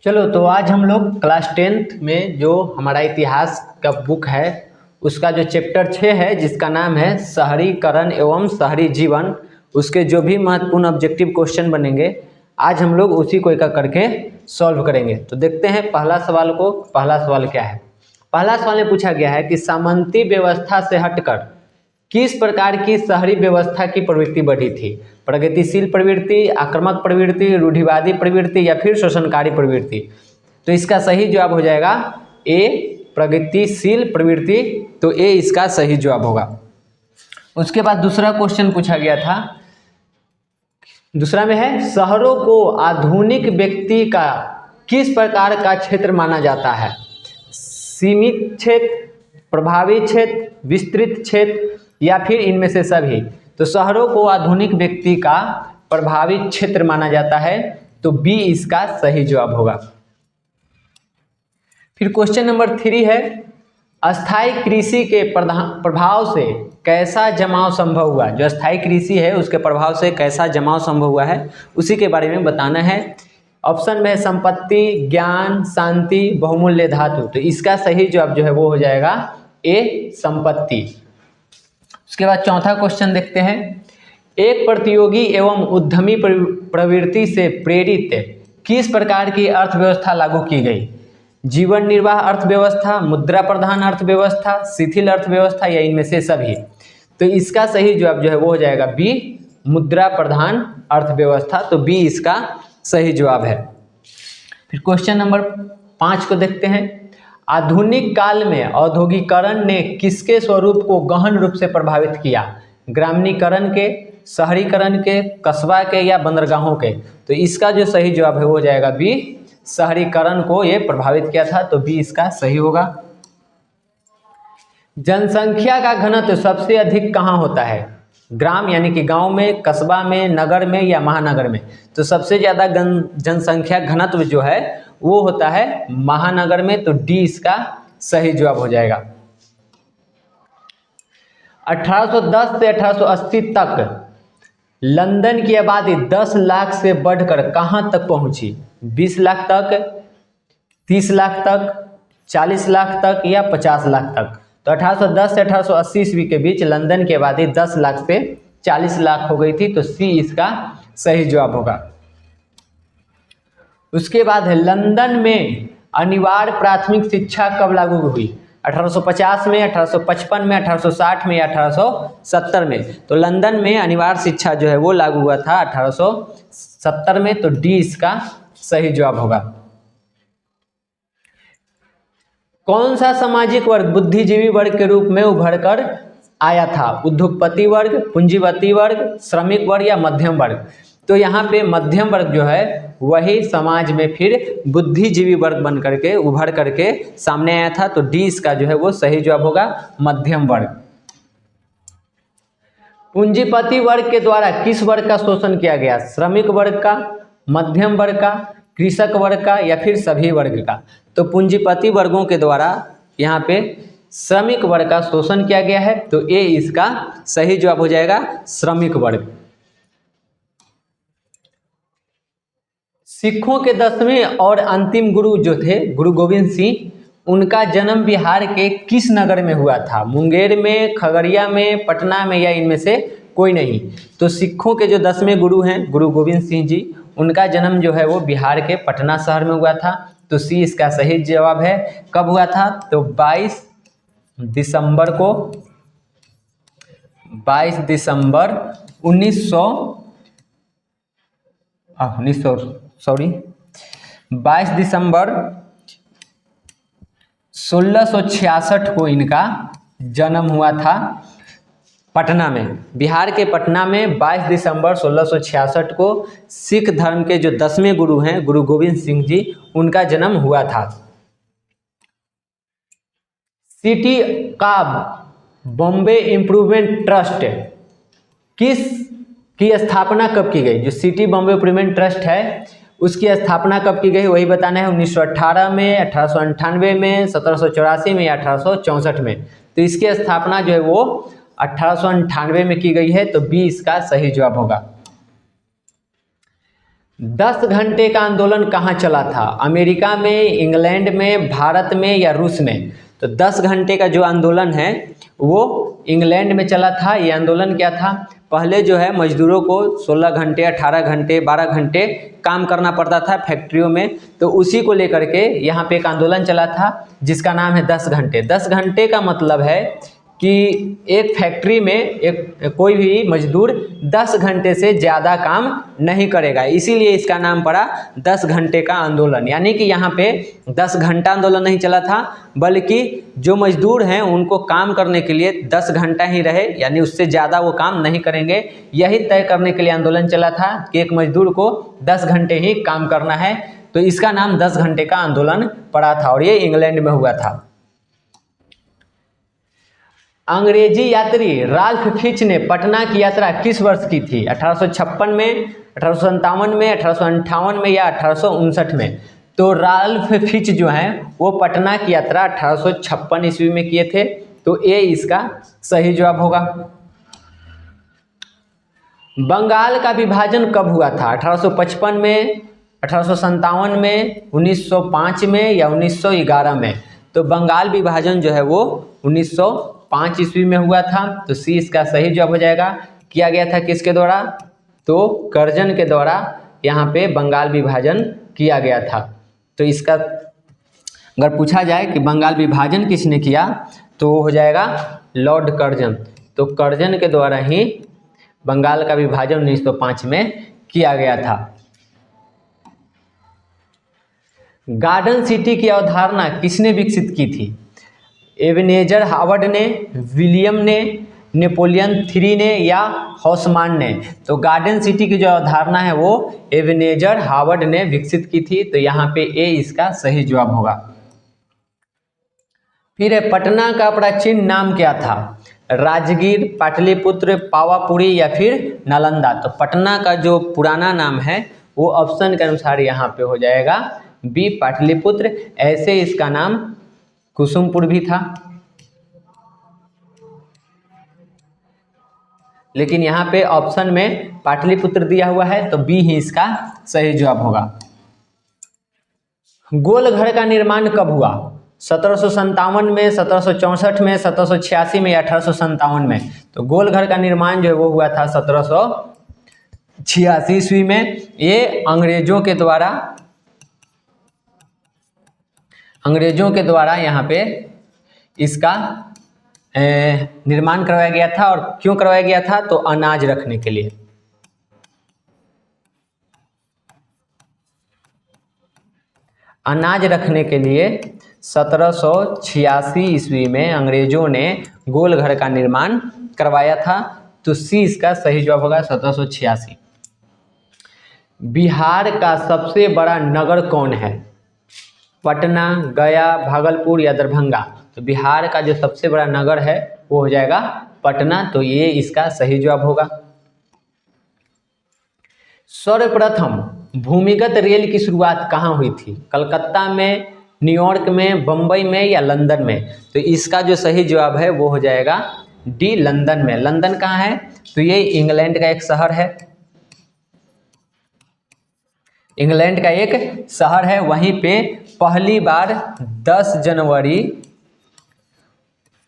चलो तो आज हम लोग क्लास 10th में जो हमारा इतिहास का बुक है उसका जो चैप्टर 6 है जिसका नाम है शहरीकरण एवं शहरी जीवन, उसके जो भी महत्वपूर्ण ऑब्जेक्टिव क्वेश्चन बनेंगे आज हम लोग उसी को एक एक करके सॉल्व करेंगे। तो देखते हैं पहला सवाल क्या है। पहला सवाल में पूछा गया है कि सामंती व्यवस्था से हटकर किस प्रकार की शहरी व्यवस्था की प्रवृत्ति बढ़ी थी? प्रगतिशील प्रवृत्ति, आक्रामक प्रवृत्ति, रूढ़िवादी प्रवृत्ति या फिर शोषणकारी प्रवृत्ति? तो इसका सही जवाब हो जाएगा ए, प्रगतिशील प्रवृत्ति। तो ए इसका सही जवाब होगा। उसके बाद दूसरा क्वेश्चन पूछा गया था, दूसरा में है शहरों को आधुनिक व्यक्ति का किस प्रकार का क्षेत्र माना जाता है? सीमित क्षेत्र, प्रभावी क्षेत्र, विस्तृत क्षेत्र या फिर इनमें से सभी? तो शहरों को आधुनिक व्यक्ति का प्रभावी क्षेत्र माना जाता है, तो बी इसका सही जवाब होगा। फिर क्वेश्चन नंबर 3 है अस्थायी कृषि के प्रभाव से कैसा जमाव संभव हुआ? जो अस्थायी कृषि है उसके प्रभाव से कैसा जमाव संभव हुआ है उसी के बारे में बताना है। ऑप्शन में है संपत्ति, ज्ञान, शांति, बहुमूल्य धातु। तो इसका सही जवाब जो है वो हो जाएगा ए, संपत्ति। उसके बाद चौथा क्वेश्चन देखते हैं, एक प्रतियोगी एवं उद्यमी प्रवृत्ति से प्रेरित किस प्रकार की अर्थव्यवस्था लागू की गई? जीवन निर्वाह अर्थव्यवस्था, मुद्रा प्रधान अर्थव्यवस्था, शिथिल अर्थव्यवस्था या इनमें से सभी? तो इसका सही जवाब जो है वो हो जाएगा बी, मुद्रा प्रधान अर्थव्यवस्था। तो बी इसका सही जवाब है। फिर क्वेश्चन नंबर 5 को देखते हैं, आधुनिक काल में औद्योगिकरण ने किसके स्वरूप को गहन रूप से प्रभावित किया? ग्रामीणीकरण के, शहरीकरण के, कस्बा के या बंदरगाहों के? तो इसका जो सही जवाब है वो हो जाएगा बी, शहरीकरण को ये प्रभावित किया था। तो बी इसका सही होगा। जनसंख्या का घनत्व सबसे अधिक कहाँ होता है? ग्राम यानी कि गांव में, कस्बा में, नगर में या महानगर में? तो सबसे ज़्यादा जनसंख्या घनत्व जो है वो होता है महानगर में। तो डी इसका सही जवाब हो जाएगा। 1810 से 1880 तक लंदन की आबादी 10 लाख से बढ़कर कहां तक पहुंची? 20 लाख तक, 30 लाख तक, 40 लाख तक या 50 लाख तक? तो 1810 से 1880 ईस्वी के बीच लंदन की आबादी 10 लाख से 40 लाख हो गई थी। तो सी इसका सही जवाब होगा। उसके बाद है लंदन में अनिवार्य प्राथमिक शिक्षा कब लागू हुई? 1850 में, 1855 में, 1860 में या 1870 में? तो लंदन में अनिवार्य शिक्षा जो है वो लागू हुआ था 1870 में। तो डी इसका सही जवाब होगा। कौन सा सामाजिक वर्ग बुद्धिजीवी वर्ग के रूप में उभर कर आया था? उद्योगपति वर्ग, पूंजीपति वर्ग, श्रमिक वर्ग या मध्यम वर्ग? तो यहाँ पे मध्यम वर्ग जो है वही समाज में फिर बुद्धिजीवी वर्ग बन करके उभर करके सामने आया था। तो डी इसका जो है वो सही जवाब होगा, मध्यम वर्ग। पूंजीपति वर्ग के द्वारा किस वर्ग का शोषण किया गया? श्रमिक वर्ग का, मध्यम वर्ग का, कृषक वर्ग का या फिर सभी वर्ग का? तो पूंजीपति वर्गों के द्वारा यहाँ पे श्रमिक वर्ग का शोषण किया गया है। तो ए इसका सही जवाब हो जाएगा, श्रमिक वर्ग। सिखों के 10वें और अंतिम गुरु जो थे गुरु गोविंद सिंह, उनका जन्म बिहार के किस नगर में हुआ था? मुंगेर में, खगड़िया में, पटना में या इनमें से कोई नहीं? तो सिखों के जो 10वें गुरु हैं गुरु गोविंद सिंह जी, उनका जन्म जो है वो बिहार के पटना शहर में हुआ था। तो सी इसका सही जवाब है। कब हुआ था? तो 22 दिसंबर 22 दिसंबर 1666 को इनका जन्म हुआ था पटना में, बिहार के पटना में। 22 दिसंबर 1666 को सिख धर्म के जो 10वें गुरु हैं गुरु गोविंद सिंह जी, उनका जन्म हुआ था। सिटी का बॉम्बे इम्प्रूवमेंट ट्रस्ट किस की स्थापना कब की गई? जो सिटी बॉम्बे इम्प्रूवमेंट ट्रस्ट है उसकी स्थापना कब की गई वही बताना है। 1918 में, 1898 में, 1784 में या 1864 में? तो इसकी स्थापना जो है वो 1898 में की गई है। तो बी इसका सही जवाब होगा। 10 घंटे का आंदोलन कहाँ चला था? अमेरिका में, इंग्लैंड में, भारत में या रूस में? तो 10 घंटे का जो आंदोलन है वो इंग्लैंड में चला था। ये आंदोलन क्या था? पहले जो है मजदूरों को 16 घंटे, 18 घंटे, 12 घंटे काम करना पड़ता था फैक्ट्रियों में, तो उसी को लेकर के यहाँ पे एक आंदोलन चला था जिसका नाम है 10 घंटे। 10 घंटे का मतलब है कि एक फैक्ट्री में कोई भी मजदूर 10 घंटे से ज़्यादा काम नहीं करेगा, इसीलिए इसका नाम पड़ा 10 घंटे का आंदोलन। यानी कि यहाँ पे 10 घंटा आंदोलन नहीं चला था, बल्कि जो मजदूर हैं उनको काम करने के लिए 10 घंटा ही रहे, यानी उससे ज़्यादा वो काम नहीं करेंगे। यही तय करने के लिए आंदोलन चला था कि एक मजदूर को 10 घंटे ही काम करना है, तो इसका नाम 10 घंटे का आंदोलन पड़ा था और ये इंग्लैंड में हुआ था। अंग्रेजी यात्री राल्फ फिच ने पटना की यात्रा किस वर्ष की थी? 1856 में, 1857 में, 1858 में या 1859 में? तो राल्फ फिच जो हैं वो पटना की यात्रा 1856 ईस्वी में किए थे, तो ये इसका सही जवाब होगा। बंगाल का विभाजन कब हुआ था? 1855 में, 1857 में, 1905 में या 1911 में? तो बंगाल विभाजन जो है वो 1905 ईस्वी में हुआ था, तो सी इसका सही जवाब हो जाएगा। किया गया था किसके द्वारा? तो कर्जन के द्वारा यहाँ पे बंगाल विभाजन किया गया था। तो इसका अगर पूछा जाए कि बंगाल विभाजन किसने किया तो हो जाएगा लॉर्ड कर्जन। तो कर्जन के द्वारा ही बंगाल का विभाजन 1905 में किया गया था। गार्डन सिटी की अवधारणा किसने विकसित की थी? एबेनेजर हावर्ड ने, विलियम ने, नेपोलियन III ने या हॉसमान ने? तो गार्डन सिटी की जो अवधारणा है वो एबेनेजर हावर्ड ने विकसित की थी, तो यहाँ पे ए इसका सही जवाब होगा। फिर पटना का प्राचीन नाम क्या था? राजगीर, पाटलिपुत्र, पावापुरी या फिर नालंदा? तो पटना का जो पुराना नाम है वो ऑप्शन के अनुसार यहाँ पे हो जाएगा बी पाटलिपुत्र। ऐसे इसका नाम कुसुमपुर भी था, लेकिन यहाँ पे ऑप्शन में पाटलिपुत्र दिया हुआ है, तो बी ही इसका सही जवाब होगा। गोलघर का निर्माण कब हुआ? 1757 में, 1764 में, 1786 में या 1857 में? तो गोलघर का निर्माण जो है वो हुआ था 1786 ईस्वी में। ये अंग्रेजों के द्वारा यहाँ पे इसका निर्माण करवाया गया था। और क्यों करवाया गया था? तो अनाज रखने के लिए। अनाज रखने के लिए 1786 ईस्वी में अंग्रेजों ने गोलघर का निर्माण करवाया था, तो सी इसका सही जवाब होगा 1786। बिहार का सबसे बड़ा नगर कौन है? पटना, गया, भागलपुर या दरभंगा? तो बिहार का जो सबसे बड़ा नगर है वो हो जाएगा पटना, तो ये इसका सही जवाब होगा। सर्वप्रथम भूमिगत रेल की शुरुआत कहाँ हुई थी? कलकत्ता में, न्यूयॉर्क में, बम्बई में या लंदन में? तो इसका जो सही जवाब है वो हो जाएगा डी लंदन में। लंदन कहाँ है? तो ये इंग्लैंड का एक शहर है। इंग्लैंड का एक शहर है, वहीं पे पहली बार 10 जनवरी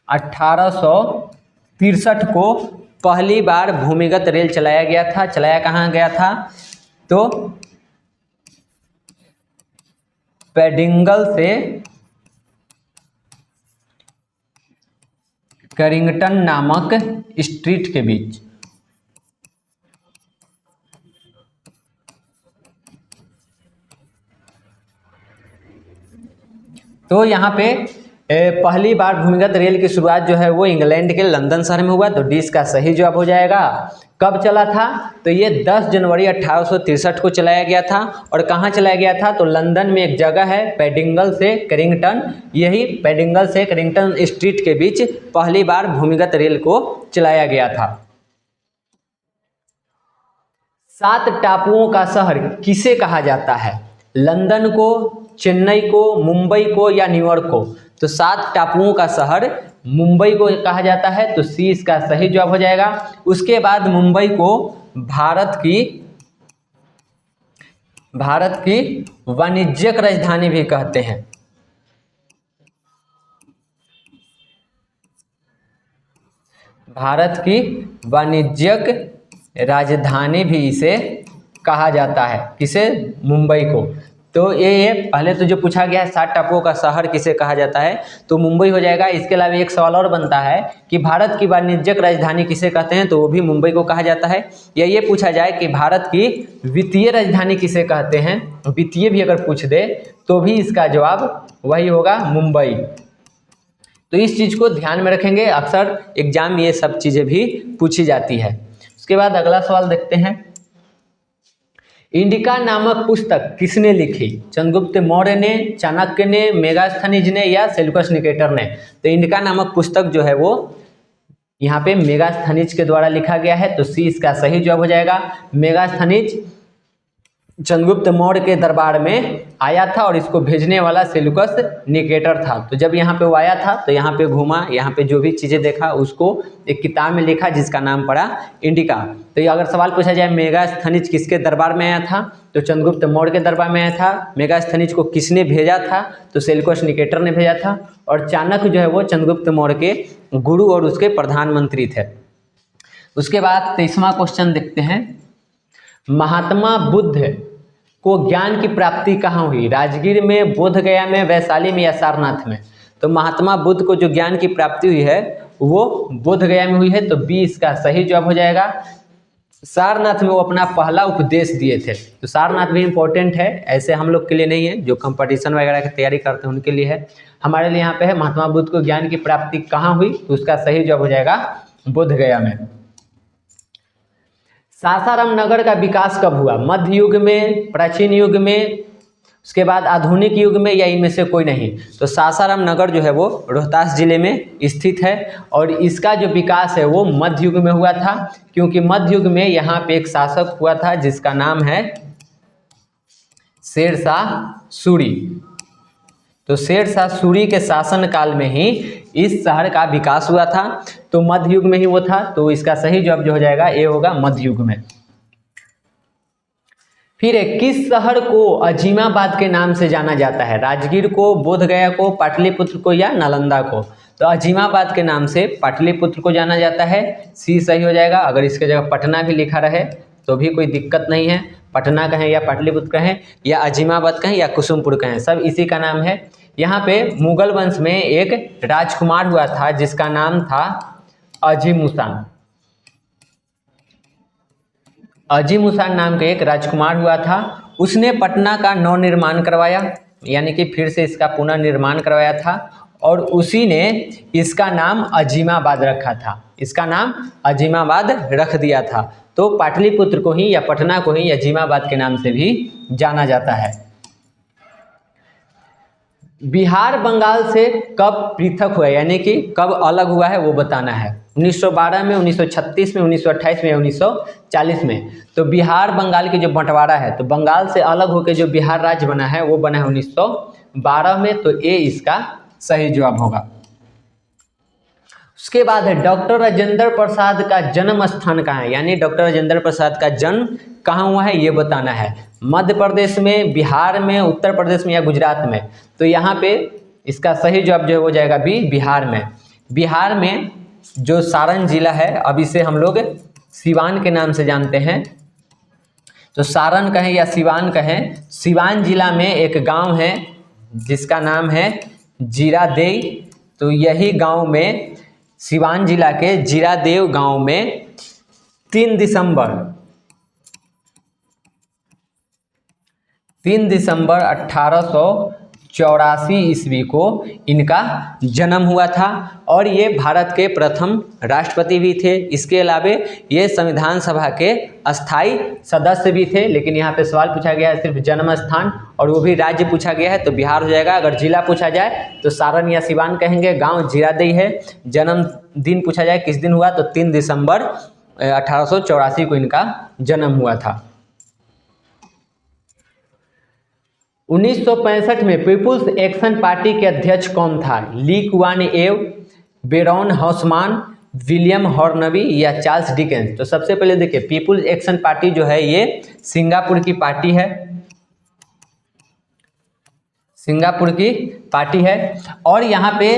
1863 को पहली बार भूमिगत रेल चलाया गया था। चलाया कहाँ गया था? तो पेडिंगल से कैरिंगटन नामक स्ट्रीट के बीच। तो यहाँ पे पहली बार भूमिगत रेल की शुरुआत जो है वो इंग्लैंड के लंदन शहर में हुआ, तो डी इसका सही जवाब हो जाएगा। कब चला था? तो ये 10 जनवरी 1863 को चलाया गया था। और कहाँ चलाया गया था? तो लंदन में एक जगह है पेडिंगल से कैरिंगटन, यही पेडिंगल से कैरिंगटन स्ट्रीट के बीच पहली बार भूमिगत रेल को चलाया गया था। 7 टापुओं का शहर किसे कहा जाता है? लंदन को, चेन्नई को, मुंबई को या न्यूयॉर्क को? तो 7 टापुओं का शहर मुंबई को कहा जाता है, तो सी इसका सही जवाब हो जाएगा। उसके बाद मुंबई को भारत की भारत की वाणिज्यिक राजधानी भी कहते हैं। भारत की वाणिज्यिक राजधानी भी इसे कहा जाता है, किसे? मुंबई को। तो ये पहले तो जो पूछा गया है 7 टापुओं का शहर किसे कहा जाता है, तो मुंबई हो जाएगा। इसके अलावा एक सवाल और बनता है कि भारत की वाणिज्यिक राजधानी किसे कहते हैं, तो वो भी मुंबई को कहा जाता है। या ये पूछा जाए कि भारत की वित्तीय राजधानी किसे कहते हैं, वित्तीय भी अगर पूछ दे तो भी इसका जवाब वही होगा, मुंबई। तो इस चीज़ को ध्यान में रखेंगे, अक्सर एग्जाम में ये सब चीज़ें भी पूछी जाती है। उसके बाद अगला सवाल देखते हैं, इंडिका नामक पुस्तक किसने लिखी? चंद्रगुप्त मौर्य ने, चाणक्य ने, मेगास्थनीज ने या सेल्यूकस निकेटर ने? तो इंडिका नामक पुस्तक जो है वो यहाँ पे मेगास्थनीज के द्वारा लिखा गया है, तो सी इसका सही जवाब हो जाएगा। मेगास्थनीज चंद्रगुप्त मौर्य के दरबार में आया था और इसको भेजने वाला सेल्यूकस निकेटर था। तो जब यहाँ पे वो आया था तो यहाँ पे घूमा, यहाँ पे जो भी चीज़ें देखा उसको एक किताब में लिखा जिसका नाम पड़ा इंडिका। तो ये अगर सवाल पूछा जाए मेगास्थनीज किसके दरबार में आया था, तो चंद्रगुप्त मौर्य के दरबार में आया था। मेगास्थनीज को किसने भेजा था, तो सेल्यूकस निकेटर ने भेजा था। और चाणक्य जो है वो चंद्रगुप्त मौर्य के गुरु और उसके प्रधानमंत्री थे। उसके बाद 23वां क्वेश्चन देखते हैं, महात्मा बुद्ध को ज्ञान की प्राप्ति कहाँ हुई? राजगीर में, बोधगया में, वैशाली में या सारनाथ में? तो महात्मा बुद्ध को जो ज्ञान की प्राप्ति हुई है वो बोधगया में हुई है, तो बी इसका सही जवाब हो जाएगा। सारनाथ में वो अपना पहला उपदेश दिए थे। तो सारनाथ भी इम्पोर्टेंट है, ऐसे हम लोग के लिए नहीं है, जो कंपटीशन वगैरह की तैयारी करते हैं उनके लिए है। हमारे लिए यहाँ पे है महात्मा बुद्ध को ज्ञान की प्राप्ति कहाँ हुई, तो उसका सही जवाब हो जाएगा बोधगया में। सासाराम नगर का विकास कब हुआ? मध्य युग में, प्राचीन युग में, उसके बाद आधुनिक युग में, या इनमें से कोई नहीं? तो सासाराम नगर जो है वो रोहतास जिले में स्थित है और इसका जो विकास है वो मध्य युग में हुआ था, क्योंकि मध्य युग में यहाँ पे एक शासक हुआ था जिसका नाम है शेरशाह सूरी। तो शेरशाह सूरी के शासन काल में ही इस शहर का विकास हुआ था, तो मध्य युग में ही वो था, तो इसका सही जवाब जो हो जाएगा ये होगा मध्य युग में। फिर किस शहर को अजीमाबाद के नाम से जाना जाता है? राजगीर को, बोधगया को, पाटलिपुत्र को या नालंदा को? तो अजीमाबाद के नाम से पाटलिपुत्र को जाना जाता है, सी सही हो जाएगा। अगर इसके जगह पटना भी लिखा रहे तो भी कोई दिक्कत नहीं है, पटना कहें या पाटलिपुत्र कहें या अजीमाबाद कहें या कुसुमपुर कहें, सब इसी का नाम है। यहाँ पे मुगल वंश में एक राजकुमार हुआ था जिसका नाम था अजीमुशान। अजीमुशान नाम के एक राजकुमार हुआ था, उसने पटना का नवनिर्माण करवाया, यानी कि फिर से इसका पुनर्निर्माण करवाया था और उसी ने इसका नाम अजीमाबाद रखा था, इसका नाम अजीमाबाद रख दिया था। तो पाटलिपुत्र को ही या पटना को ही अजीमाबाद के नाम से भी जाना जाता है। बिहार बंगाल से कब पृथक हुआ, यानी कि कब अलग हुआ है वो बताना है? 1912 में, 1936 में, 1928 में या 1940 में? तो बिहार बंगाल की जो बंटवारा है, तो बंगाल से अलग होकर जो बिहार राज्य बना है वो बना है 1912 में, तो ये इसका सही जवाब होगा। उसके बाद है डॉक्टर राजेंद्र प्रसाद का जन्म स्थान कहाँ है, यानी डॉक्टर राजेंद्र प्रसाद का जन्म कहाँ हुआ है ये बताना है। मध्य प्रदेश में, बिहार में, उत्तर प्रदेश में या गुजरात में? तो यहाँ पे इसका सही जवाब जो हो जाएगा बी, बिहार में। बिहार में जो सारण जिला है, अब इसे हम लोग सिवान के नाम से जानते हैं, तो सारण कहें या सिवान कहें, सिवान जिला में एक गांव है जिसका नाम है जीरादेई। तो यही गांव में, सिवान जिला के जीरादेव गांव में 3 दिसंबर 1884 ईस्वी को इनका जन्म हुआ था और ये भारत के प्रथम राष्ट्रपति भी थे। इसके अलावा ये संविधान सभा के अस्थाई सदस्य भी थे। लेकिन यहाँ पे सवाल पूछा गया है सिर्फ जन्म स्थान और वो भी राज्य पूछा गया है, तो बिहार हो जाएगा। अगर जिला पूछा जाए तो सारण या सिवान कहेंगे, गांव जीरादेई है। जन्म दिन पूछा जाए किस दिन हुआ, तो 3 दिसंबर 1884 को इनका जन्म हुआ था। 1965 में पीपुल्स एक्शन पार्टी के अध्यक्ष कौन था? ली कुआन येव, बेरॉन हॉसमान, विलियम हॉर्नबी या चार्ल्स डिकेंस? तो सबसे पहले देखिए, पीपुल्स एक्शन पार्टी जो है ये सिंगापुर की पार्टी है। सिंगापुर की पार्टी है। और यहाँ पे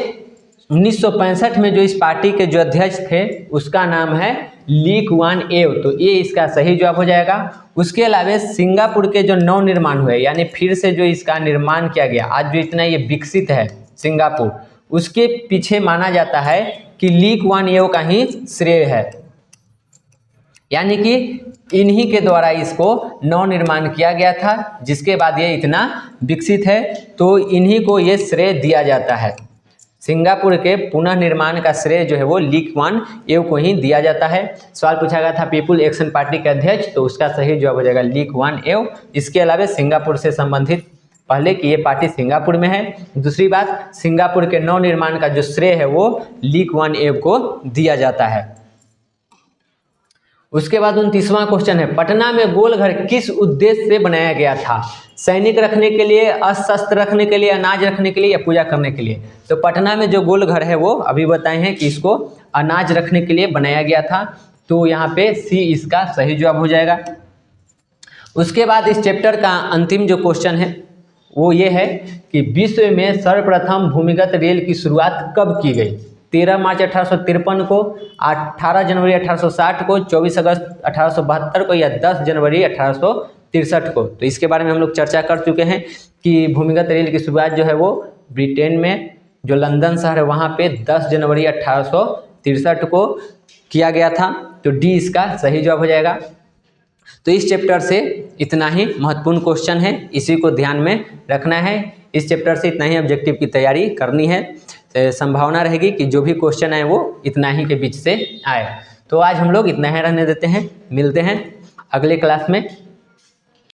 1965 में जो इस पार्टी के जो अध्यक्ष थे उसका नाम है ली कुआन येव, तो ये इसका सही जवाब हो जाएगा। उसके अलावा सिंगापुर के जो नव निर्माण हुए, यानी फिर से जो इसका निर्माण किया गया, आज जो इतना ये विकसित है सिंगापुर, उसके पीछे माना जाता है कि ली कुआन येव का ही श्रेय है, यानी कि इन्हीं के द्वारा इसको नव निर्माण किया गया था, जिसके बाद ये इतना विकसित है, तो इन्हीं को ये श्रेय दिया जाता है। सिंगापुर के पुनः निर्माण का श्रेय जो है वो ली कुआन येव को ही दिया जाता है। सवाल पूछा गया था पीपुल एक्शन पार्टी के अध्यक्ष, तो उसका सही जवाब हो जाएगा ली कुआन येव। इसके अलावा सिंगापुर से संबंधित पहले कि ये पार्टी सिंगापुर में है। दूसरी बात, सिंगापुर के नव निर्माण का जो श्रेय है वो ली कुआन येव को दिया जाता है। उसके बाद 29वां क्वेश्चन है, पटना में गोलघर किस उद्देश्य से बनाया गया था? सैनिक रखने के लिए, अस्त्र रखने के लिए, अनाज रखने के लिए या पूजा करने के लिए? तो पटना में जो गोलघर है वो अभी बताए हैं कि इसको अनाज रखने के लिए बनाया गया था, तो यहाँ पे सी इसका सही जवाब हो जाएगा। उसके बाद इस चैप्टर का अंतिम जो क्वेश्चन है वो ये है कि विश्व में सर्वप्रथम भूमिगत रेल की शुरुआत कब की गई? 13 मार्च 1853 को, 18 जनवरी 1860 को, 24 अगस्त 1872 को या 10 जनवरी 1863 को? तो इसके बारे में हम लोग चर्चा कर चुके हैं कि भूमिगत रेल की शुरुआत जो है वो ब्रिटेन में जो लंदन शहर है वहाँ पे 10 जनवरी 1863 को किया गया था, तो डी इसका सही जवाब हो जाएगा। तो इस चैप्टर से इतना ही महत्वपूर्ण क्वेश्चन है, इसी को ध्यान में रखना है। इस चैप्टर से इतना ही ऑब्जेक्टिव की तैयारी करनी है। संभावना रहेगी कि जो भी क्वेश्चन आए वो इतना ही के बीच से आए। तो आज हम लोग इतना ही रहने देते हैं, मिलते हैं अगले क्लास में।